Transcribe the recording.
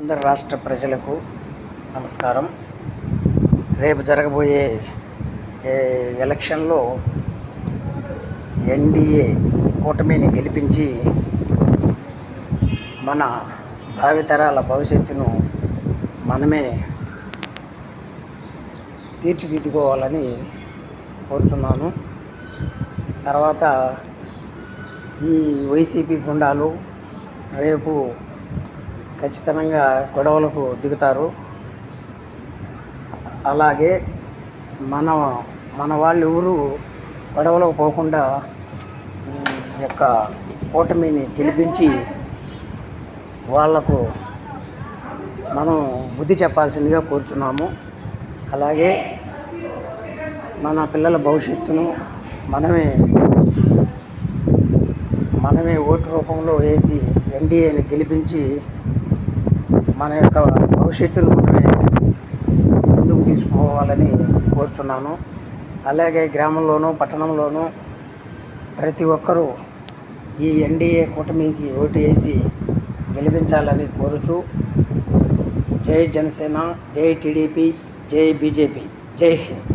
ఆంధ్ర రాష్ట్ర ప్రజలకు నమస్కారం. రేపు జరగబోయే ఎలక్షన్లో ఎన్డీఏ కూటమిని గెలిపించి మన భావితరాల భవిష్యత్తును మనమే తీర్చిదిద్దుకోవాలని కోరుతున్నాను. తర్వాత ఈ వైసీపీ గుండాలు రేపు ఖచ్చితంగా గొడవలకు దిగుతారు. అలాగే మన వాళ్ళు ఎవరు గొడవలకు పోకుండా యొక్క కూటమిని గెలిపించి వాళ్లకు మనం బుద్ధి చెప్పాల్సిందిగా కోరుచున్నాము. అలాగే మన పిల్లల భవిష్యత్తును మనమే ఓటు రూపంలో వేసి ఎన్డీఏని గెలిపించి మన యొక్క భవిష్యత్తును మనమే ముందుకు తీసుకుపోవాలని కోరుచున్నాను. అలాగే గ్రామంలోనూ పట్టణంలోనూ ప్రతి ఒక్కరూ ఈ ఎన్డీఏ కూటమికి ఓటు వేసి గెలిపించాలని కోరుచు జై జనసేన, జై టీడీపీ, జై బీజేపీ, జై హింద్.